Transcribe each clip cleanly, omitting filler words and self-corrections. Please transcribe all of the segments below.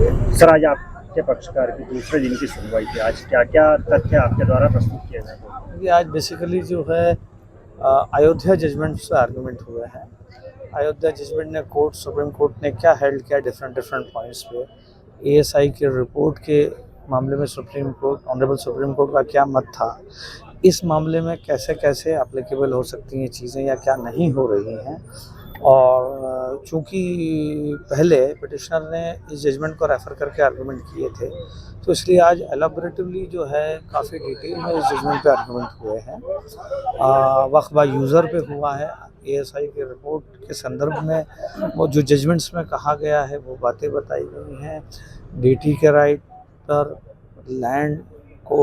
Sir, आज आपके पक्षकार की दूसरे दिन की सुनवाई थी। आज क्या-क्या तथ्य आपके द्वारा प्रस्तुत किए गए थे? ये आज बेसिकली जो है अयोध्या जजमेंट से आर्गूमेंट हुए हैं। अयोध्या जजमेंट ने सुप्रीम कोर्ट ने क्या हेल्ड किया डिफरेंट डिफरेंट पॉइंट्स पे, एएसआई के रिपोर्ट के मामले में ऑनरेबल सुप्रीम कोर्ट का क्या मत था, इस मामले में कैसे कैसे एप्लीकेबल हो सकती हैं चीज़ें या क्या नहीं हो रही हैं। और चूँकि पहले पिटिशनर ने इस जजमेंट को रेफ़र करके आर्गूमेंट किए थे, तो इसलिए आज एलाबोरेटिवली जो है काफ़ी डिटेल में इस जजमेंट पे आर्गूमेंट हुए हैं। वक़्त बा यूज़र पे हुआ है। एएसआई के रिपोर्ट के संदर्भ में वो जो जजमेंट्स में कहा गया है वो बातें बताई गई हैं। डीटी के राइट पर लैंड को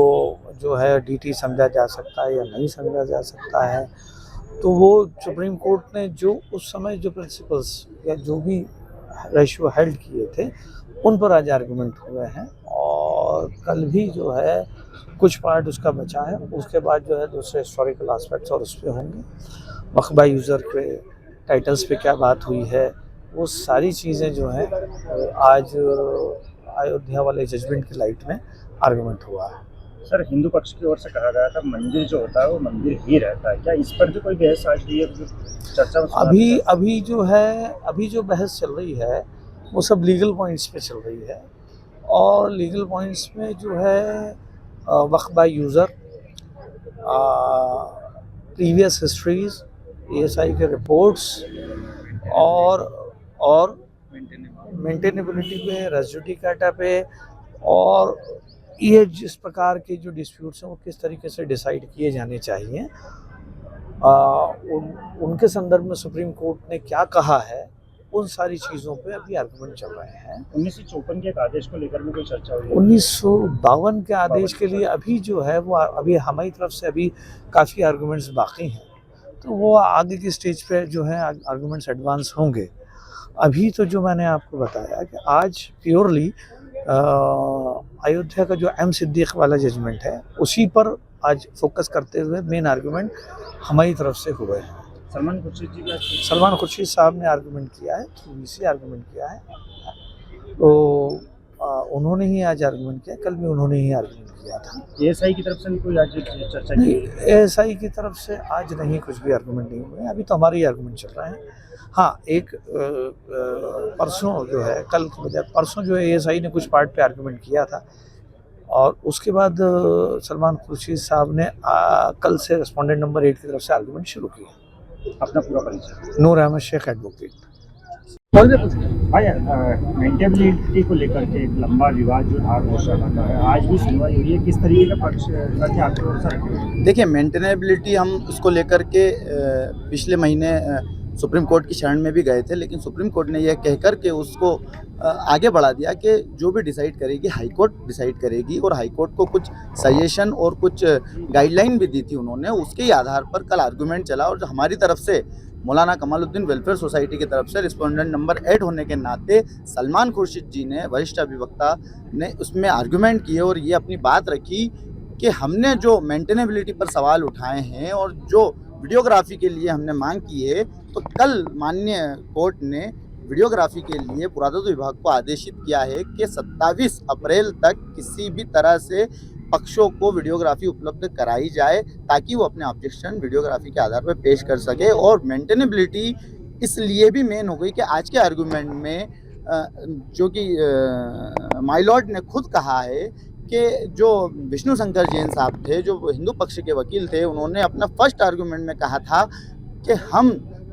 जो है डीटी समझा जा सकता है या नहीं समझा जा सकता है, तो वो सुप्रीम कोर्ट ने जो उस समय जो प्रिंसिपल्स या जो भी रेशियो हेल्ड किए थे उन पर आज आर्गूमेंट हुए हैं। और कल भी जो है कुछ पार्ट उसका बचा है, उसके बाद जो है दूसरे हिस्टोरिकल एस्पेक्ट्स और उस पर होंगे। मकबा यूज़र के टाइटल्स पे क्या बात हुई है, वो सारी चीज़ें जो हैं आज अयोध्या वाले जजमेंट की लाइट में आर्गूमेंट हुआ है। सर, हिंदू पक्ष की ओर से कहा गया था मंदिर जो होता है वो मंदिर ही रहता है। क्या इस पर भी कोई बहस आज हुई है? चर्चा में अभी जो बहस चल रही है वो सब लीगल पॉइंट्स पे चल रही है। और लीगल पॉइंट्स में जो है Waqf by user, previous histories, ASI के रिपोर्ट्स और मेंटेनेबिलिटी पे, रेजिडिटी काटा पे, और ये जिस प्रकार के जो डिस्प्यूट्स हैं वो किस तरीके से डिसाइड किए जाने चाहिए, उनके संदर्भ में सुप्रीम कोर्ट ने क्या कहा है, उन सारी चीज़ों पे अभी आर्गूमेंट चल रहे हैं। 1954 के एक आदेश को लेकर भी कोई चर्चा हुई है? 1952 के आदेश के लिए अभी जो है वो अभी हमारी तरफ से अभी काफ़ी आर्गूमेंट्स बाकी हैं, तो वो आगे की स्टेज पे जो है आर्गूमेंट्स एडवांस होंगे। अभी तो जो मैंने आपको बताया कि आज प्योरली अयोध्या का जो एम सिद्दीक वाला जजमेंट है उसी पर आज फोकस करते हुए मेन आर्गूमेंट हमारी तरफ से हुए हैं। सलमान खुर्शीद साहब ने आर्गूमेंट किया है, थ्रू आर्गूमेंट किया है, तो उन्होंने ही आज आर्गूमेंट किया, कल भी उन्होंने ही आर्गूमेंट किया था। एएसआई की तरफ से भी कोई आज चर्चा की? एएसआई की तरफ से आज नहीं, कुछ भी आर्गूमेंट नहीं हुए, अभी तो हमारे ही आर्गूमेंट चल रहे हैं। हाँ, एक परसों जो है, कल की बजाय परसों जो है एएसआई ने कुछ पार्ट पे आर्गूमेंट किया था, और उसके बाद सलमान खुर्शीद साहब ने कल से रिस्पोंडेंट नंबर 8 की तरफ से आर्गूमेंट शुरू किया। अपना पूरा परिचय? नूर अहमद शेख, एडवोकेट। भाई, मेंटेनेबिलिटी को लेकर के एक लंबा विवाद जो धार मोर्चा बना है, आज भी सुनवाई हुई है। किस तरीके का पक्ष तथ्य आपकी ओर से रखे हैं? देखिए, मेंटेनेबिलिटी हम उसको लेकर के पिछले महीने सुप्रीम कोर्ट की शरण में भी गए थे, लेकिन सुप्रीम कोर्ट ने यह कहकर के उसको आगे बढ़ा दिया कि जो भी डिसाइड करेगी हाई कोर्ट डिसाइड करेगी, और हाई कोर्ट को कुछ सजेशन और कुछ गाइडलाइन भी दी थी उन्होंने, उसके ही आधार पर कल आर्गूमेंट चला। और हमारी तरफ से मौलाना कमालुद्दीन वेलफेयर सोसाइटी की तरफ से रिस्पोंडेंट नंबर 8 होने के नाते सलमान खुर्शीद जी ने, वरिष्ठ अधिवक्ता ने, उसमें आर्गूमेंट किए और ये अपनी बात रखी कि हमने जो मेंटेनेबिलिटी पर सवाल उठाए हैं और जो वीडियोग्राफी के लिए हमने मांग की है, तो कल माननीय कोर्ट ने वीडियोग्राफी के लिए पुरातत्व विभाग को आदेशित किया है कि 27 अप्रैल तक किसी भी तरह से पक्षों को वीडियोग्राफी उपलब्ध कराई जाए, ताकि वो अपने ऑब्जेक्शन वीडियोग्राफी के आधार पर पेश कर सके। और मेंटेनेबिलिटी इसलिए भी मेन हो गई कि आज के आर्गूमेंट में जो कि माय लॉर्ड ने खुद कहा है कि जो विष्णु शंकर जैन साहब थे, जो हिंदू पक्ष के वकील थे, उन्होंने अपना फर्स्ट आर्गूमेंट में कहा था कि हम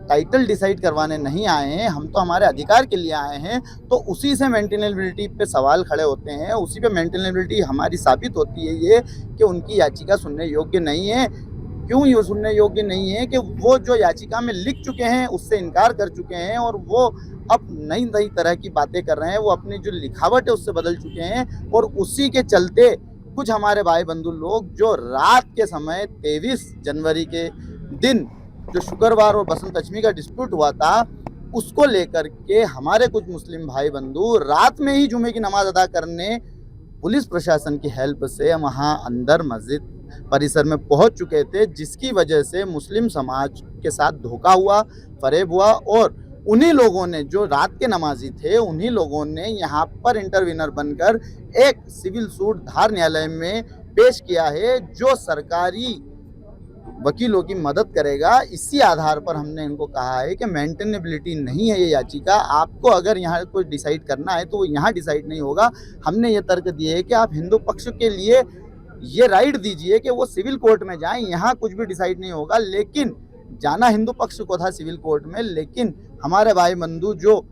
टाइटल डिसाइड करवाने नहीं आए हैं, हम तो हमारे अधिकार के लिए आए हैं। तो उसी से मेंटेनेबिलिटी पे सवाल खड़े होते हैं, उसी पे मेंटेनेबिलिटी हमारी साबित होती है ये कि उनकी याचिका सुनने योग्य नहीं है। क्यों ये सुनने योग्य नहीं है? कि वो जो याचिका में लिख चुके हैं उससे इनकार कर चुके हैं, और वो अब नई नई तरह की बातें कर रहे हैं, वो अपनी जो लिखावट है उससे बदल चुके हैं। और उसी के चलते कुछ हमारे भाई बंधु लोग जो रात के समय 23 जनवरी के दिन जो शुक्रवार और बसंत पंचमी का डिस्प्यूट हुआ था, उसको लेकर के हमारे कुछ मुस्लिम भाई बंधु रात में ही जुमे की नमाज अदा करने पुलिस प्रशासन की हेल्प से वहाँ अंदर मस्जिद परिसर में पहुँच चुके थे, जिसकी वजह से मुस्लिम समाज के साथ धोखा हुआ, फरेब हुआ, और उन्हीं लोगों ने, जो रात के नमाजी थे, उन्हीं लोगों ने यहाँ पर इंटरवीनर बनकर एक सिविल सूट धार न्यायालय में पेश किया है, जो सरकारी वकीलों की मदद करेगा। इसी आधार पर हमने इनको कहा है कि मेंटेनेबिलिटी नहीं है ये याचिका, आपको अगर यहाँ कुछ डिसाइड करना है तो वो यहाँ डिसाइड नहीं होगा। हमने ये तर्क दिए है कि आप हिंदू पक्ष के लिए ये राइट दीजिए कि वो सिविल कोर्ट में जाएं, यहाँ कुछ भी डिसाइड नहीं होगा। लेकिन जाना हिंदू पक्ष को था सिविल कोर्ट में, लेकिन हमारे भाई बंधु जो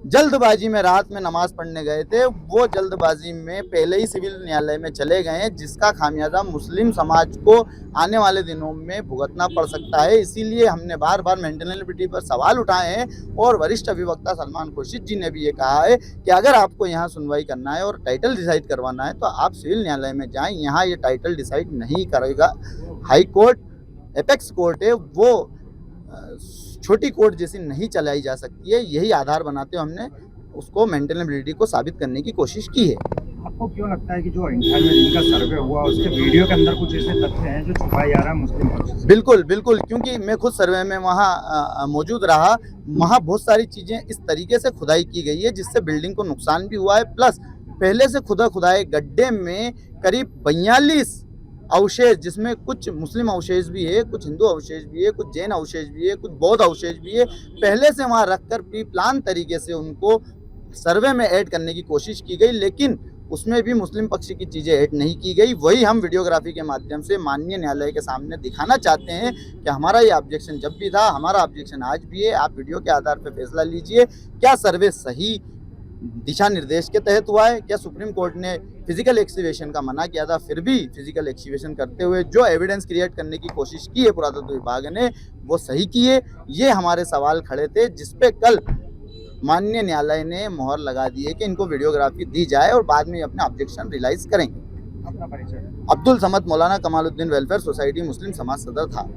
जल्दबाजी में रात में नमाज पढ़ने गए थे, वो जल्दबाजी में पहले ही सिविल न्यायालय में चले गए हैं, जिसका खामियाजा मुस्लिम समाज को आने वाले दिनों में भुगतना पड़ सकता है। इसीलिए हमने बार बार मेंटेनेबिलिटी पर सवाल उठाए हैं और वरिष्ठ अधिवक्ता सलमान खुर्शीद जी ने भी ये कहा है कि अगर आपको यहाँ सुनवाई करना है और टाइटल डिसाइड करवाना है तो आप सिविल न्यायालय में जाएँ, यहाँ ये टाइटल डिसाइड नहीं करेगा। हाई कोर्ट, एपेक्स कोर्ट है, वो छोटी कोर्ट जैसी नहीं चलाई जा सकती है। यही आधार बनाते हुए हमने उसको मेंटेनेबिलिटी को साबित करने की कोशिश की है। आपको क्यों लगता है कि जो 98 दिन का सर्वे हुआ उसके वीडियो के अंदर कुछ ऐसे तथ्य हैं जो छुपाया जा रहा है मुस्लिम पक्ष से? बिल्कुल बिल्कुल, क्योंकि मैं खुद सर्वे में वहाँ मौजूद रहा। वहाँ बहुत सारी चीज़ें इस तरीके से खुदाई की गई है जिससे बिल्डिंग को नुकसान भी हुआ है, प्लस पहले से खुदाए गड्ढे में करीब 42 अवशेष, जिसमें कुछ मुस्लिम अवशेष भी है, कुछ हिंदू अवशेष भी है, कुछ जैन अवशेष भी है, कुछ बौद्ध अवशेष भी है, पहले से वहाँ रखकर प्री प्लान तरीके से उनको सर्वे में ऐड करने की कोशिश की गई, लेकिन उसमें भी मुस्लिम पक्ष की चीज़ें ऐड नहीं की गई। वही हम वीडियोग्राफी के माध्यम से माननीय न्यायालय के सामने दिखाना चाहते हैं कि हमारा ये ऑब्जेक्शन जब भी था, हमारा ऑब्जेक्शन आज भी है। आप वीडियो के आधार पर फैसला लीजिए, क्या सर्वे सही दिशा निर्देश के तहत हुआ है, क्या सुप्रीम कोर्ट ने फिजिकल एक्सकवेशन का मना किया था, फिर भी फिजिकल एक्सकवेशन करते हुए जो एविडेंस क्रिएट करने की कोशिश की है पुरातत्व विभाग ने, वो सही की है। ये हमारे सवाल खड़े थे, जिसपे कल माननीय न्यायालय ने मोहर लगा दी है कि इनको वीडियोग्राफी दी जाए और बाद में अपने ऑब्जेक्शन रियलाइज करेंगे। अपना परिचय? अब्दुल समद मौलाना कमालुद्दीन वेलफेयर सोसाइटी मुस्लिम समाज सदर था।